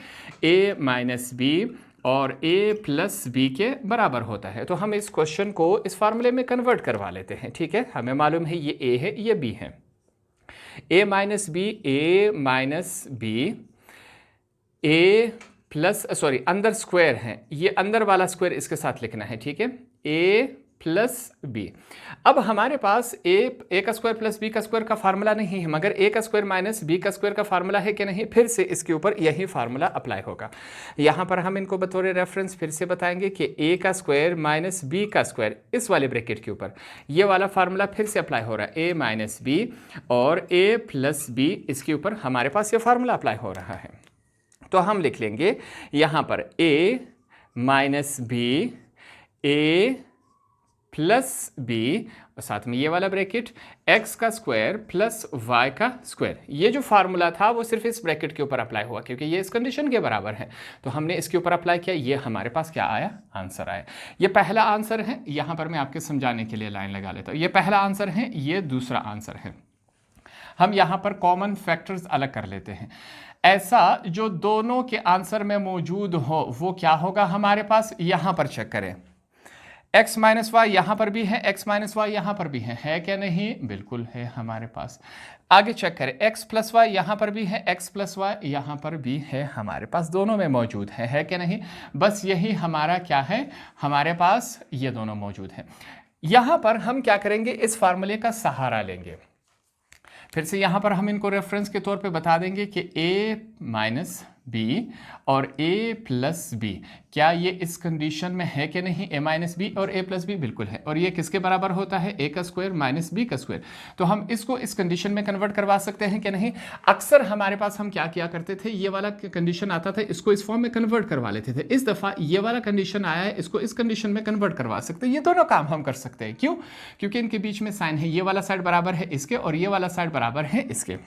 a माइनस b और a प्लस b के बराबर होता है। तो हम इस क्वेश्चन को इस फार्मूले में कन्वर्ट करवा लेते हैं, ठीक है। हमें मालूम है ये a है, ये b है। a minus b, a minus b, a plus, sorry अंदर स्क्वायर है, ये अंदर वाला स्क्वायर इसके साथ लिखना है, ठीक है। a plus b. अब हमारे पास ए का स्क्वायर प्लस बी का स्क्वायर का फार्मूला नहीं है, मगर ए का स्क्वायर माइनस बी का स्क्वायर का फार्मूला है कि नहीं? फिर से इसके ऊपर यही फार्मूला अप्लाई होगा। यहाँ पर हम इनको बतौर रेफरेंस फिर से बताएंगे कि ए का स्क्वायर माइनस बी का स्क्वायर, इस वाले ब्रैकेट के ऊपर ये वाला फार्मूला फिर से अप्लाई हो रहा है। ए माइनस बी और ए प्लस बी, इसके ऊपर हमारे पास ये फार्मूला अप्लाई हो रहा है। तो हम लिख लेंगे यहाँ पर ए minus b, a plus B और साथ में ये वाला ब्रैकेट x का स्क्वायर प्लस y का स्क्वायर। ये जो फार्मूला था वो सिर्फ इस ब्रैकेट के ऊपर अप्लाई हुआ क्योंकि ये इस कंडीशन के बराबर है, तो हमने इसके ऊपर अप्लाई किया, ये हमारे पास क्या आया, आंसर आया। ये पहला आंसर है, यहाँ पर मैं आपके समझाने के लिए लाइन लगा लेता हूँ। ये पहला आंसर है, ये दूसरा आंसर है। हम यहाँ पर कॉमन फैक्टर्स अलग कर लेते हैं। ऐसा जो दोनों के आंसर में मौजूद हो वो क्या होगा हमारे पास, यहाँ पर चेक करें, x माइनस वाई यहाँ पर भी है, x माइनस वाई यहाँ पर भी है क्या नहीं, बिल्कुल है हमारे पास। आगे चेक करें, x प्लस वाई यहाँ पर भी है, x प्लस वाई यहाँ पर भी है हमारे पास, दोनों में मौजूद है क्या नहीं। बस यही हमारा क्या है, हमारे पास ये दोनों मौजूद हैं। यहाँ पर हम क्या करेंगे, इस फार्मूले का सहारा लेंगे। फिर से यहाँ पर हम इनको रेफरेंस के तौर पे बता देंगे कि a माइनस बी और a प्लस बी, क्या ये इस कंडीशन में है कि नहीं, a माइनस बी और a प्लस बी, बिल्कुल है। और ये किसके बराबर होता है, a का स्क्वायर माइनस b का स्क्वायर। तो हम इसको इस कंडीशन में कन्वर्ट करवा सकते हैं कि नहीं। अक्सर हमारे पास हम क्या किया करते थे, ये वाला कंडीशन आता था, इसको इस फॉर्म में कन्वर्ट करवा लेते थे। इस दफ़ा ये वाला कंडीशन आया है, इसको इस कंडीशन में कन्वर्ट करवा सकते हैं। ये दोनों काम हम कर सकते हैं। क्यों, क्योंकि इनके बीच में साइन है, ये वाला साइड बराबर है इसके और ये वाला साइड बराबर है इसके।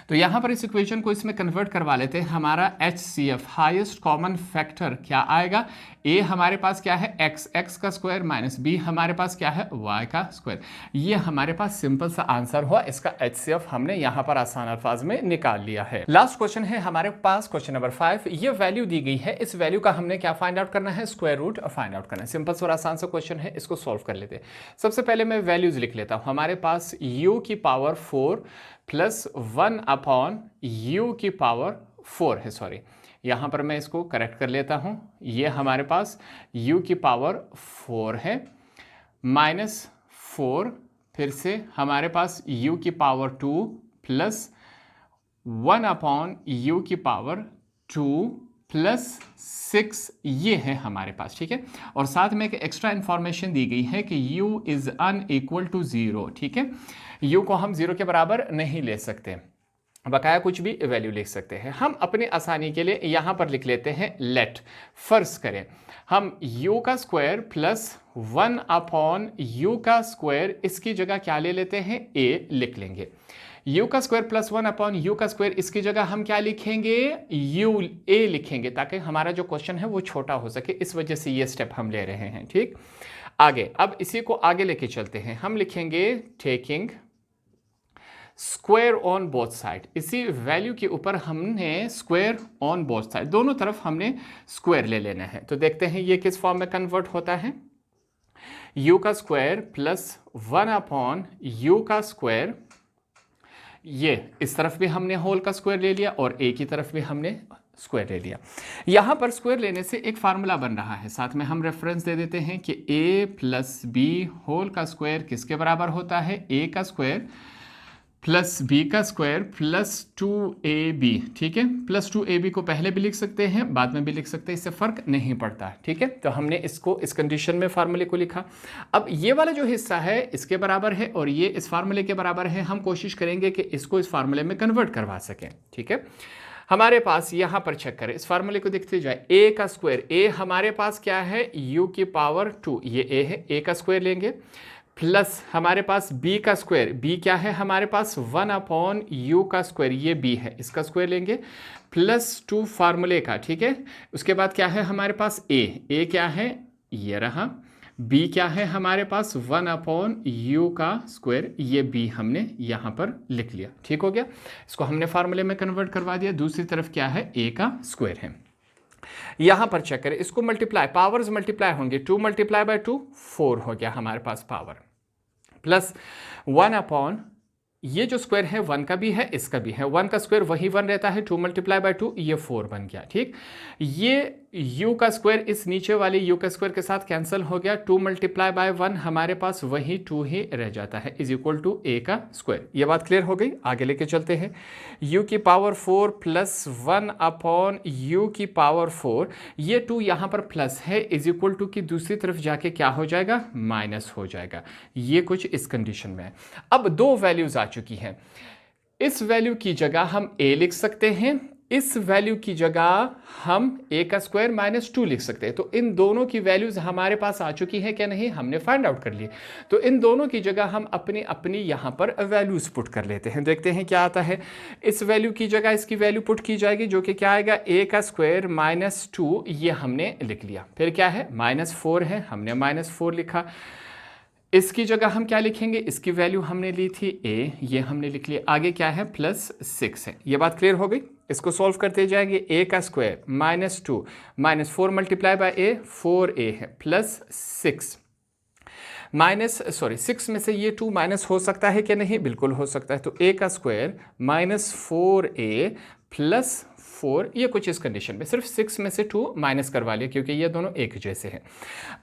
तो यहाँ पर इस इक्वेशन को इसमें कन्वर्ट करवा लेते हैं। हमारा HCF हाईएस्ट कॉमन फैक्टर क्या आएगा, a हमारे पास क्या है, x का स्क्वायर माइनस b हमारे पास क्या है, y का स्क्वायर। ये हमारे पास सिंपल सा आंसर हुआ, इसका HCF हमने यहाँ पर आसान अल्फाज में निकाल लिया है। लास्ट क्वेश्चन है हमारे पास, क्वेश्चन नंबर 5। ये वैल्यू दी गई है, इस वैल्यू का हमने क्या फाइंड आउट करना है, स्क्वायर रूट फाइंड आउट करना है। सिंपल और आसान सा क्वेश्चन है, इसको सॉल्व कर लेते हैं। सबसे पहले मैं वैल्यूज लिख लेता हूँ। हमारे पास u की पावर 4 प्लस 1 अपॉन u की पावर 4 है, सॉरी यहाँ पर मैं इसको करेक्ट कर लेता हूँ। ये हमारे पास u की पावर 4 है माइनस 4, फिर से हमारे पास u की पावर 2 प्लस 1 अपॉन u की पावर 2 प्लस 6, ये है हमारे पास, ठीक है। और साथ में एक एक्स्ट्रा इंफॉर्मेशन दी गई है कि u इज अनइक्वल टू 0, ठीक है। u को हम 0 के बराबर नहीं ले सकते, बकाया कुछ भी वैल्यू लिख सकते हैं। हम अपनी आसानी के लिए यहाँ पर लिख लेते हैं लेट। फर्ज करें हम u का स्क्वायर प्लस 1 अपॉन u का स्क्वायर, इसकी जगह क्या ले लेते हैं, a लिख लेंगे। u का स्क्वायर प्लस 1 अपॉन u का स्क्वायर, इसकी जगह हम क्या लिखेंगे, a लिखेंगे, ताकि हमारा जो क्वेश्चन है वो छोटा हो सके। इस वजह से ये स्टेप हम ले रहे हैं, ठीक। आगे अब इसी को आगे लेके चलते हैं। हम लिखेंगे taking square on both side. इसी वैल्यू के ऊपर हमने स्क्वायर ऑन बोथ साइड, दोनों तरफ हमने स्क्वायर ले लेना है। तो देखते हैं ये किस फॉर्म में कन्वर्ट होता है। u का स्क्वायर प्लस 1 अपॉन u का स्क्वायर, ये इस तरफ भी हमने होल का स्क्वायर ले लिया और a की तरफ भी हमने स्क्वायर ले लिया। यहाँ पर स्क्वायर लेने से एक फार्मूला बन रहा है, साथ में हम रेफरेंस दे देते हैं कि a प्लस बी होल का स्क्वायर किसके बराबर होता है, a का स्क्वायर प्लस b का स्क्वायर प्लस 2ab, ठीक है। प्लस 2ab को पहले भी लिख सकते हैं, बाद में भी लिख सकते हैं, इससे फर्क नहीं पड़ता, ठीक है। तो हमने इसको इस कंडीशन में फार्मूले को लिखा। अब ये वाला जो हिस्सा है इसके बराबर है और ये इस फार्मूले के बराबर है। हम कोशिश करेंगे कि इसको इस फार्मूले में कन्वर्ट करवा सकें, ठीक है। हमारे पास यहाँ पर चेक करें, इस फार्मूले को देखते जाए। a का स्क्वायर, a हमारे पास क्या है, u की पावर 2, ये a है, a का स्क्वायर लेंगे, प्लस हमारे पास b का स्क्वायर, b क्या है हमारे पास 1 अपॉन u का स्क्वायर, ये b है, इसका स्क्वायर लेंगे, प्लस 2 फार्मूले का, ठीक है। उसके बाद क्या है हमारे पास a क्या है, ये रहा, b क्या है हमारे पास 1 अपॉन u का स्क्वायर, ये b हमने यहाँ पर लिख लिया, ठीक हो गया। इसको हमने फार्मूले में कन्वर्ट करवा दिया। दूसरी तरफ क्या है, a का स्क्वायर है। यहाँ पर चेक करें, इसको मल्टीप्लाई, पावर्स मल्टीप्लाई होंगे, 2 मल्टीप्लाई बाय 2 4 हो गया हमारे पास पावर, प्लस 1 अपॉन, ये जो स्क्वायर है 1 का भी है इसका भी है, 1 का स्क्वायर वही 1 रहता है, 2 मल्टीप्लाई बाय 2 ये 4 बन गया, ठीक। ये u का स्क्वायर इस नीचे वाले u का स्क्वायर के साथ कैंसिल हो गया, 2 मल्टीप्लाई बाय 1 हमारे पास वही 2 ही रह जाता है, इज इक्वल टू a का स्क्वायर। ये बात क्लियर हो गई। आगे लेके चलते हैं। u की पावर 4 प्लस 1 अपॉन u की पावर 4, ये 2 यहाँ पर प्लस है, इज इक्वल टू की दूसरी तरफ जाके क्या हो जाएगा, माइनस हो जाएगा। ये कुछ इस कंडीशन में है। अब 2 वैल्यूज आ चुकी हैं, इस वैल्यू की जगह हम a लिख सकते हैं, इस वैल्यू की जगह हम a का स्क्वायर माइनस 2 लिख सकते हैं। तो इन दोनों की वैल्यूज हमारे पास आ चुकी है क्या नहीं, हमने फाइंड आउट कर ली। तो इन दोनों की जगह हम अपनी अपनी यहाँ पर वैल्यूज पुट कर लेते हैं। देखते हैं क्या आता है। इस वैल्यू की जगह इसकी वैल्यू पुट की जाएगी, जो कि क्या आएगा, a का स्क्वायर माइनस 2, ये हमने लिख लिया। फिर क्या है, -4 है, हमने -4 लिखा। इसकी जगह हम क्या लिखेंगे, इसकी वैल्यू हमने ली थी a, ये हमने लिख लिया। आगे क्या है, +6 है। ये बात क्लियर हो गई। इसको सॉल्व करते जाएंगे। a का square -2 -4 multiply by a, 4a है, +6 6 में से ये 2 माइनस हो सकता है कि नहीं, बिल्कुल हो सकता है। तो a का स्क्वायर -4a +4, ये कुछ इस कंडीशन में सिर्फ 6 में से 2 माइनस करवा लिया, क्योंकि ये दोनों एक जैसे हैं।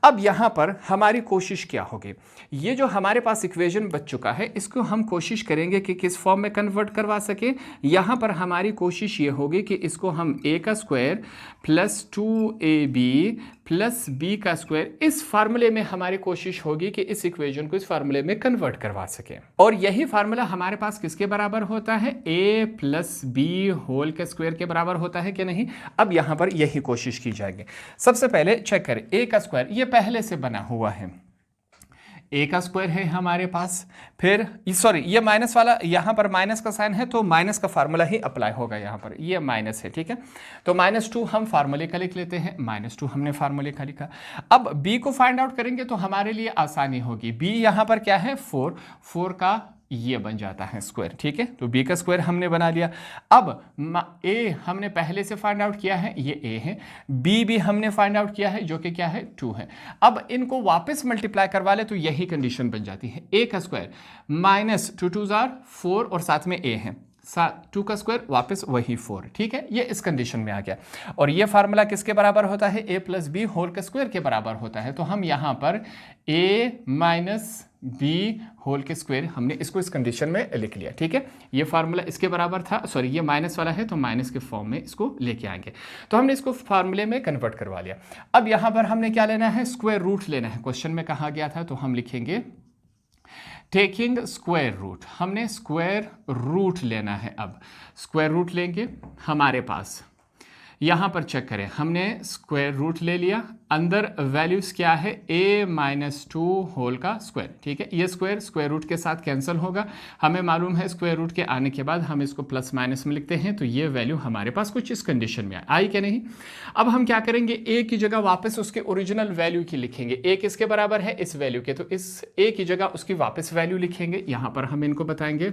अब यहाँ पर हमारी कोशिश क्या होगी, ये जो हमारे पास इक्वेशन बच चुका है, इसको हम कोशिश करेंगे कि किस फॉर्म में कन्वर्ट करवा सके। यहाँ पर हमारी कोशिश ये होगी कि इसको हम a का स्क्वायर +2ab +b का स्क्वायर, इस फार्मूले में हमारी कोशिश होगी कि इस इक्वेशन को इस फार्मूले में कन्वर्ट करवा सके। और यही फार्मूला हमारे पास किसके बराबर होता है, a + b होल के स्क्वायर के बराबर होता है कि नहीं। अब यहाँ पर यही कोशिश की जाएगी। सबसे पहले चेक करें, a का स्क्वायर ये पहले से बना हुआ है, a का स्क्वायर है हमारे पास। फिर सॉरी, ये माइनस वाला, यहाँ पर माइनस का साइन है तो माइनस का फार्मूला ही अप्लाई होगा। यहाँ पर ये माइनस है, ठीक है। तो -2 हम फार्मूले का लिख लेते हैं, -2 हमने फार्मूले का लिखा। अब b को फाइंड आउट करेंगे तो हमारे लिए आसानी होगी। b यहाँ पर क्या है, 4 का ये बन जाता है स्क्वायर, ठीक है। तो b का स्क्वायर हमने बना लिया। अब a हमने पहले से फाइंड आउट किया है, ये a है। b भी हमने फाइंड आउट किया है, जो कि क्या है, 2 है। अब इनको वापस मल्टीप्लाई करवा ले तो यही कंडीशन बन जाती है। a का स्क्वायर -2 2 4 और साथ में a है, 2 का स्क्वायर वापस वही 4, ठीक है। ये इस कंडीशन में आ गया। और ये फार्मूला किसके बराबर होता है, a + b होल के स्क्वायर के बराबर होता है। तो हम यहाँ पर a - b होल के स्क्वायर, हमने इसको इस कंडीशन में लिख लिया, ठीक है। ये फार्मूला इसके बराबर था, सॉरी ये माइनस वाला है तो माइनस के फॉर्म में इसको लेके आएंगे। तो हमने इसको फार्मूले में कन्वर्ट करवा लिया। अब यहाँ पर हमने क्या लेना है, स्क्वायर रूट लेना है। क्वेश्चन में कहा गया था, तो हम लिखेंगे टेकिंग स्क्वायर रूट, हमने स्क्वायर रूट लेना है। अब स्क्वायर रूट लेंगे, हमारे पास यहाँ पर चेक करें, हमने स्क्वायर रूट ले लिया। अंदर वैल्यूज क्या है, a - 2 होल का स्क्वायर, ठीक है। ये स्क्वायर रूट के साथ कैंसिल होगा। हमें मालूम है स्क्वायर रूट के आने के बाद हम इसको प्लस माइनस में लिखते हैं। तो ये वैल्यू हमारे पास कुछ इस कंडीशन में आई कि नहीं। अब हम क्या करेंगे, a की जगह वापस उसके ओरिजिनल वैल्यू की लिखेंगे। a किसके बराबर है, इस वैल्यू के। तो इस a की जगह उसकी वापस वैल्यू लिखेंगे। यहाँ पर हम इनको बताएंगे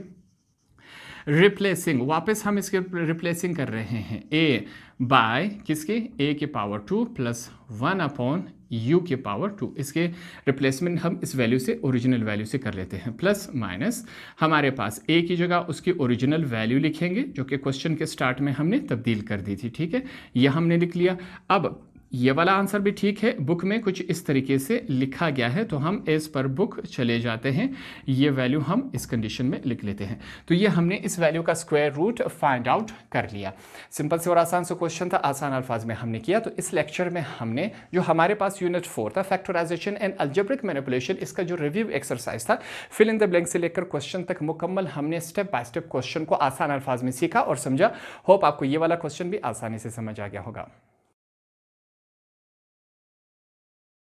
रिप्लेसिंग, वापस हम इसके रिप्लेसिंग कर रहे हैं a बाय किसके, a की पावर 2 + 1/u की पावर 2। इसके रिप्लेसमेंट हम इस वैल्यू से, ओरिजिनल वैल्यू से कर लेते हैं। प्लस माइनस हमारे पास a की जगह उसकी ओरिजिनल वैल्यू लिखेंगे, जो कि क्वेश्चन के स्टार्ट में हमने तब्दील कर दी थी, ठीक है। यह हमने लिख लिया। अब ये वाला आंसर भी ठीक है, बुक में कुछ इस तरीके से लिखा गया है, तो हम एज पर बुक चले जाते हैं। ये वैल्यू हम इस कंडीशन में लिख लेते हैं। तो ये हमने इस वैल्यू का स्क्वायर रूट फाइंड आउट कर लिया। सिंपल से और आसान से क्वेश्चन था, आसान अल्फाज में हमने किया। तो इस लेक्चर में हमने जो हमारे पास यूनिट 4 था, फैक्टराइजेशन एंड अलजेब्रिक मैनिपुलेशन, इसका जो रिव्यू एक्सरसाइज था, फिल इन द ब्लैंक से लेकर क्वेश्चन तक मुकम्मल हमने स्टेप बाय स्टेप क्वेश्चन को आसान अल्फाज में सीखा और समझा। होप आपको ये वाला क्वेश्चन भी आसानी से समझ आ गया होगा।